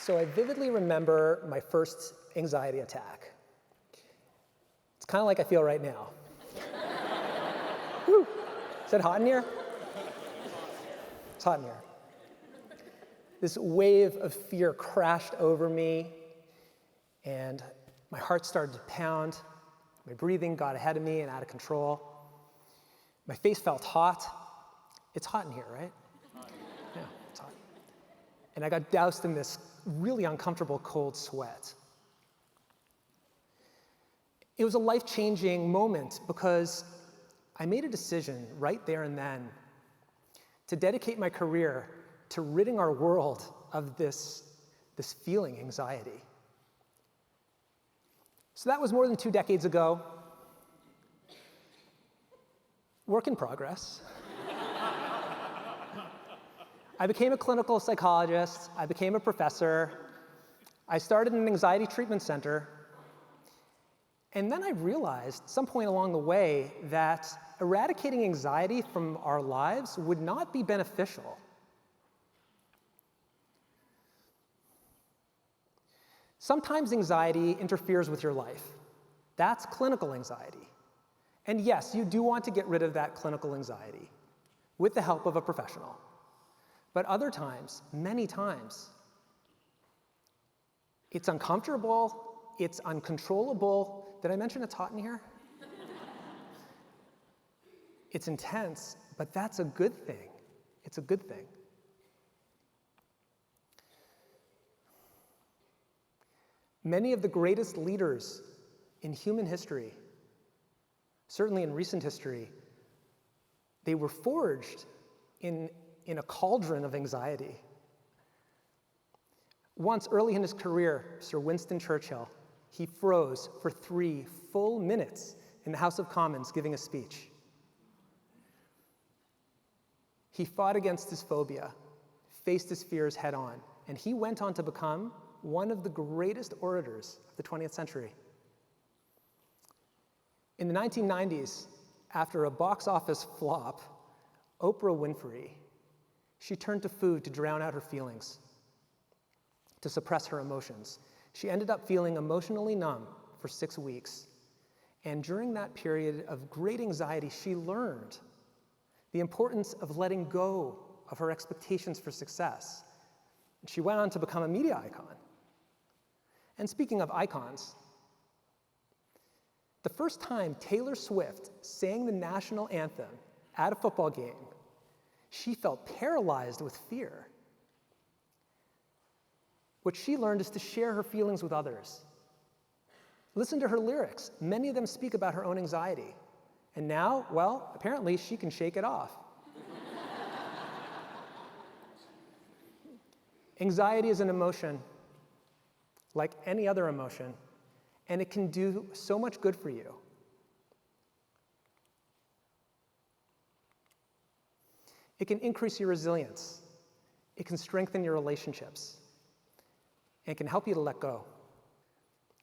So I vividly remember my first anxiety attack. It's kind of like I feel right now. Whew. Is it hot in here? It's hot in here. This wave of fear crashed over me, and my heart started to pound. My breathing got ahead of me and out of control. My face felt hot. It's hot in here, right? Yeah, it's hot. And I got doused in this really uncomfortable cold sweat. It was a life-changing moment because I made a decision right there and then to dedicate my career to ridding our world of this feeling, anxiety. So that was more than 2 decades ago. Work in progress. I became a clinical psychologist. I became a professor. I started an anxiety treatment center. And then I realized, some point along the way, that eradicating anxiety from our lives would not be beneficial. Sometimes anxiety interferes with your life. That's clinical anxiety. And yes, you do want to get rid of that clinical anxiety with the help of a professional. But other times, many times, it's uncomfortable, it's uncontrollable. Did I mention it's hot in here? It's intense, but that's a good thing. It's a good thing. Many of the greatest leaders in human history, certainly in recent history, they were forged in a cauldron of anxiety. Once, early in his career, Sir Winston Churchill, he froze for 3 full minutes in the House of Commons giving a speech. He fought against his phobia, faced his fears head on, and he went on to become one of the greatest orators of the 20th century. In the 1990s, after a box office flop, Oprah Winfrey, she turned to food to drown out her feelings, to suppress her emotions. She ended up feeling emotionally numb for 6 weeks. And during that period of great anxiety, she learned the importance of letting go of her expectations for success. She went on to become a media icon. And speaking of icons, the first time Taylor Swift sang the national anthem at a football game, she felt paralyzed with fear. What she learned is to share her feelings with others. Listen to her lyrics. Many of them speak about her own anxiety. And now, well, apparently she can shake it off. Anxiety is an emotion, like any other emotion, and it can do so much good for you. It can increase your resilience. It can strengthen your relationships. And it can help you to let go.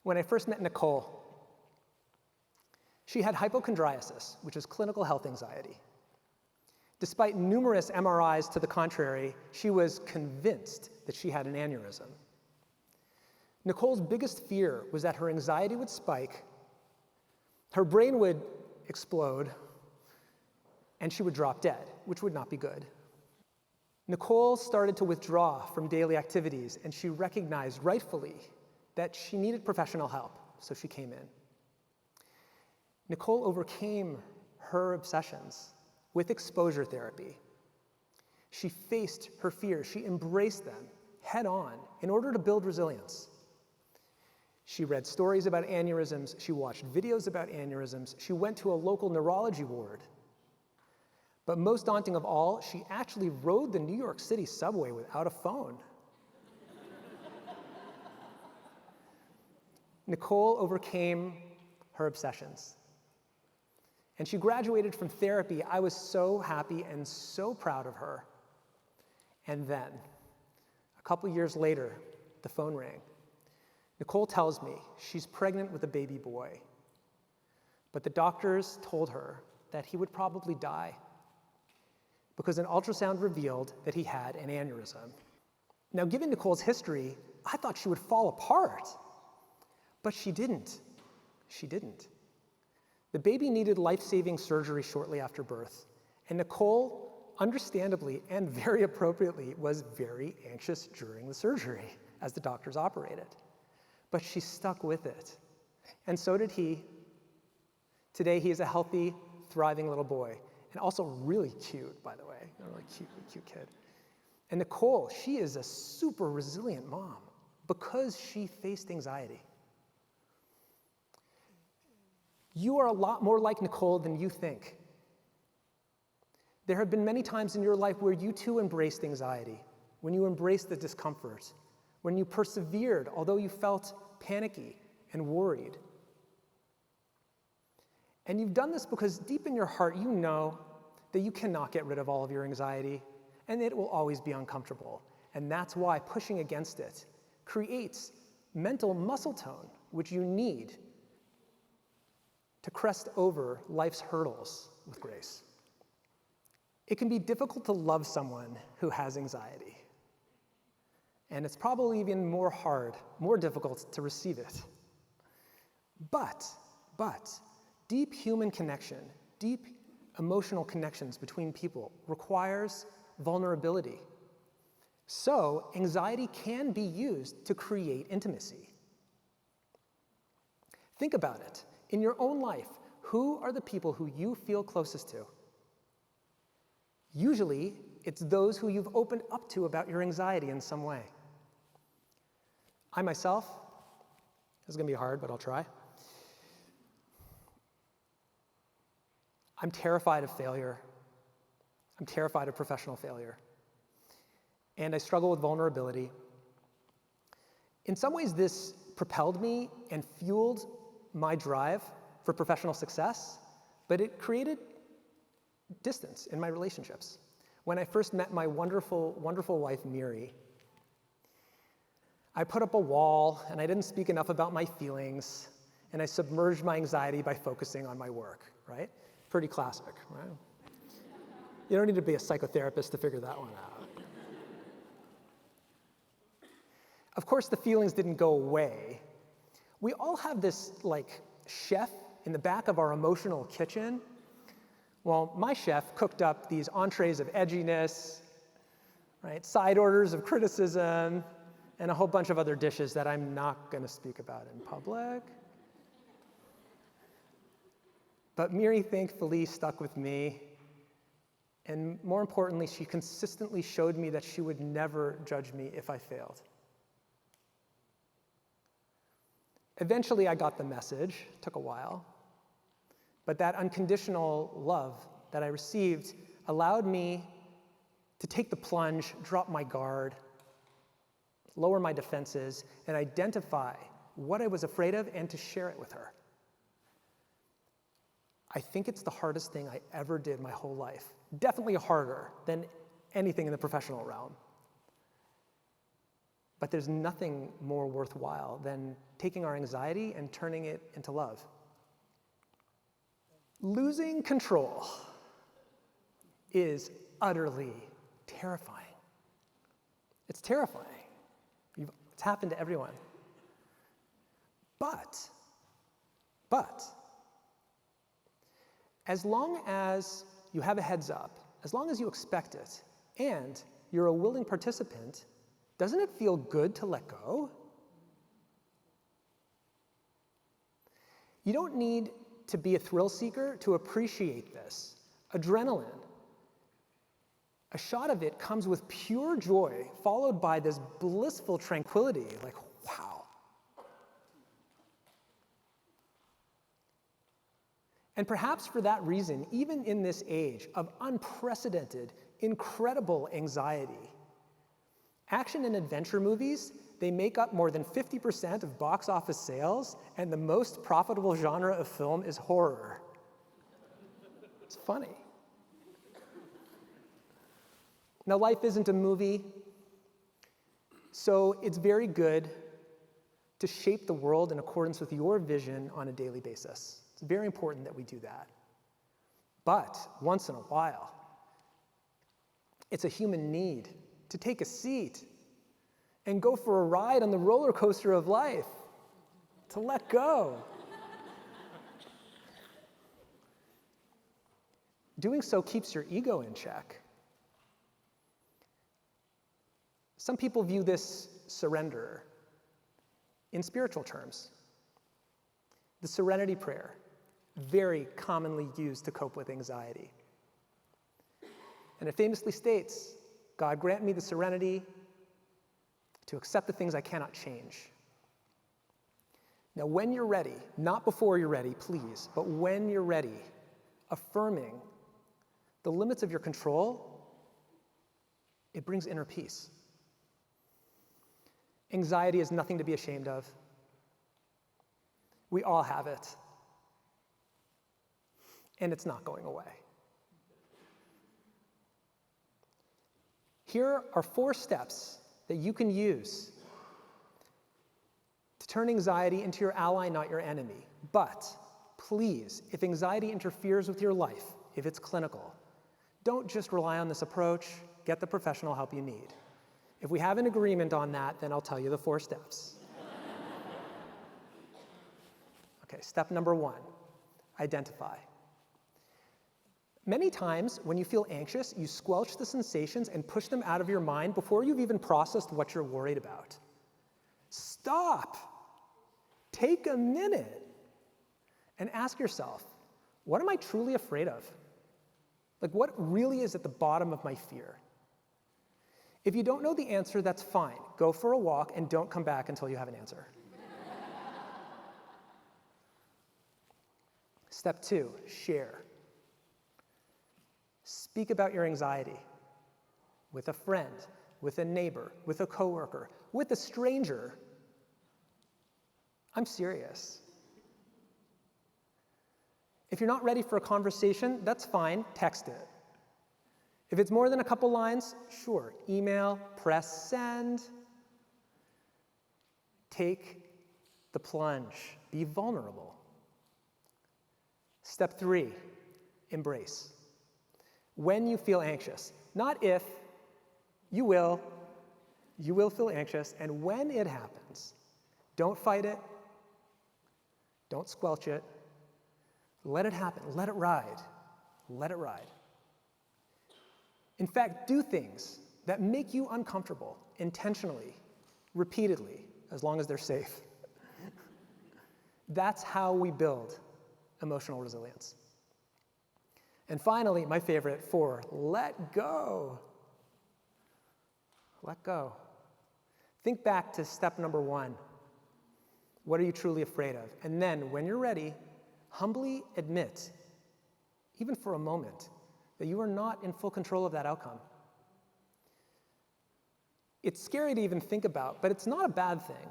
When I first met Nicole, she had hypochondriasis, which is clinical health anxiety. Despite numerous MRIs to the contrary, she was convinced that she had an aneurysm. Nicole's biggest fear was that her anxiety would spike, her brain would explode, and she would drop dead, which would not be good. Nicole started to withdraw from daily activities, and she recognized rightfully that she needed professional help, so she came in. Nicole overcame her obsessions with exposure therapy. She faced her fears. She embraced them head on in order to build resilience. She read stories about aneurysms. She watched videos about aneurysms. She went to a local neurology ward. But most daunting of all, she actually rode the New York City subway without a phone. Nicole overcame her obsessions. And she graduated from therapy. I was so happy and so proud of her. And then, a couple years later, the phone rang. Nicole tells me she's pregnant with a baby boy. But the doctors told her that he would probably die because an ultrasound revealed that he had an aneurysm. Now, given Nicole's history, I thought she would fall apart. But she didn't. She didn't. The baby needed life-saving surgery shortly after birth, and Nicole, understandably and very appropriately, was very anxious during the surgery as the doctors operated. But she stuck with it, and so did he. Today, he is a healthy, thriving little boy, and also really cute, by the way, a really cute kid. And Nicole, she is a super resilient mom because she faced anxiety. You are a lot more like Nicole than you think. There have been many times in your life where you too embraced anxiety, when you embraced the discomfort, when you persevered, although you felt panicky and worried. And you've done this because deep in your heart, you know that you cannot get rid of all of your anxiety, and it will always be uncomfortable. And that's why pushing against it creates mental muscle tone, which you need to crest over life's hurdles with grace. It can be difficult to love someone who has anxiety. And it's probably even more difficult to receive it. But, deep human connection, deep emotional connections between people requires vulnerability. So, anxiety can be used to create intimacy. Think about it. In your own life, who are the people who you feel closest to? Usually, it's those who you've opened up to about your anxiety in some way. I myself, this is going to be hard, but I'll try. I'm terrified of failure. I'm terrified of professional failure. And I struggle with vulnerability. In some ways, this propelled me and fueled my drive for professional success, but it created distance in my relationships. When I first met my wonderful, wonderful wife, Miri, I put up a wall and I didn't speak enough about my feelings, and I submerged my anxiety by focusing on my work, right? Pretty classic, right? You don't need to be a psychotherapist to figure that one out. Of course, the feelings didn't go away. We all have this, chef in the back of our emotional kitchen. Well, my chef cooked up these entrees of edginess, right? Side orders of criticism, and a whole bunch of other dishes that I'm not going to speak about in public. But Miri thankfully stuck with me, and more importantly, she consistently showed me that she would never judge me if I failed. Eventually, I got the message. It took a while. But that unconditional love that I received allowed me to take the plunge, drop my guard, lower my defenses, and identify what I was afraid of and to share it with her. I think it's the hardest thing I ever did my whole life. Definitely harder than anything in the professional realm. But there's nothing more worthwhile than taking our anxiety and turning it into love. Losing control is utterly terrifying. It's terrifying. It's happened to everyone. But, as long as you have a heads up, as long as you expect it, and you're a willing participant, doesn't it feel good to let go? You don't need to be a thrill seeker to appreciate this. Adrenaline, a shot of it comes with pure joy, followed by this blissful tranquility, like, wow. And perhaps for that reason, even in this age of unprecedented, incredible anxiety, action and adventure movies, they make up more than 50% of box office sales, and the most profitable genre of film is horror. It's funny. Now, life isn't a movie, so it's very good to shape the world in accordance with your vision on a daily basis. It's very important that we do that. But once in a while, it's a human need to take a seat and go for a ride on the roller coaster of life, to let go. Doing so keeps your ego in check. Some people view this surrender in spiritual terms. The serenity prayer, very commonly used to cope with anxiety. And it famously states, God grant me the serenity to accept the things I cannot change. Now, when you're ready, not before you're ready, please, but when you're ready, affirming the limits of your control, it brings inner peace. Anxiety is nothing to be ashamed of. We all have it. And it's not going away. Here are 4 steps that you can use to turn anxiety into your ally, not your enemy. But please, if anxiety interferes with your life, if it's clinical, don't just rely on this approach. Get the professional help you need. If we have an agreement on that, then I'll tell you the 4 steps. Okay, step number 1, identify. Many times when you feel anxious, you squelch the sensations and push them out of your mind before you've even processed what you're worried about. Stop. Take a minute and ask yourself, what am I truly afraid of? Like, what really is at the bottom of my fear? If you don't know the answer, that's fine. Go for a walk and don't come back until you have an answer. Step 2, share. Speak about your anxiety with a friend, with a neighbor, with a coworker, with a stranger. I'm serious. If you're not ready for a conversation, that's fine, text it. If it's more than a couple lines, sure, email, press send. Take the plunge, be vulnerable. Step 3, embrace. When you feel anxious, not if, you will feel anxious, and when it happens, don't fight it, don't squelch it, let it happen, let it ride, let it ride. In fact, do things that make you uncomfortable intentionally, repeatedly, as long as they're safe. That's how we build emotional resilience. And finally, my favorite 4, let go. Let go. Think back to step number 1. What are you truly afraid of? And then, when you're ready, humbly admit, even for a moment, that you are not in full control of that outcome. It's scary to even think about, but it's not a bad thing.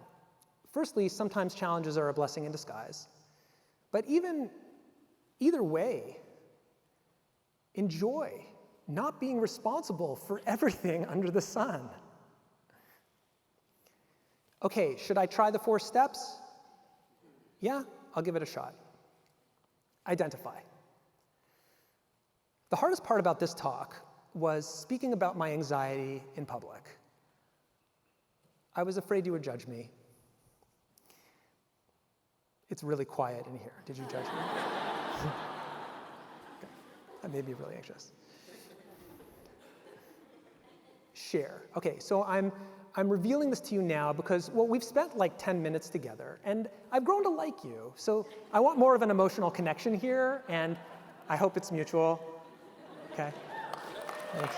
Firstly, sometimes challenges are a blessing in disguise. But either way, enjoy not being responsible for everything under the sun. Okay, should I try the 4 steps? Yeah, I'll give it a shot. Identify. The hardest part about this talk was speaking about my anxiety in public. I was afraid you would judge me. It's really quiet in here. Did you judge me? Okay. That made me really anxious. Share. Okay, so I'm revealing this to you now because, well, we've spent like 10 minutes together, and I've grown to like you. So I want more of an emotional connection here, and I hope it's mutual. Okay? Thanks.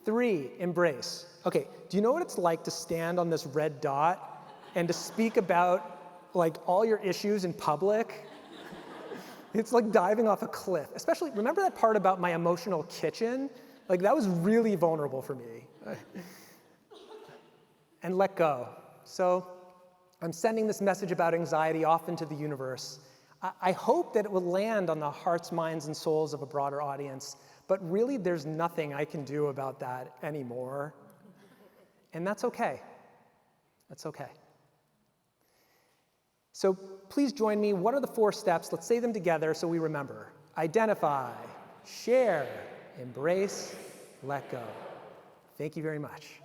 3, embrace. Okay, do you know what it's like to stand on this red dot and to speak about like all your issues in public? It's like diving off a cliff. Especially, remember that part about my emotional kitchen? Like, that was really vulnerable for me. And let go. So I'm sending this message about anxiety off into the universe. I hope that it will land on the hearts, minds, and souls of a broader audience, but really there's nothing I can do about that anymore. And that's okay. That's okay. So please join me. What are the 4 steps? Let's say them together so we remember. Identify, share, embrace, let go. Thank you very much.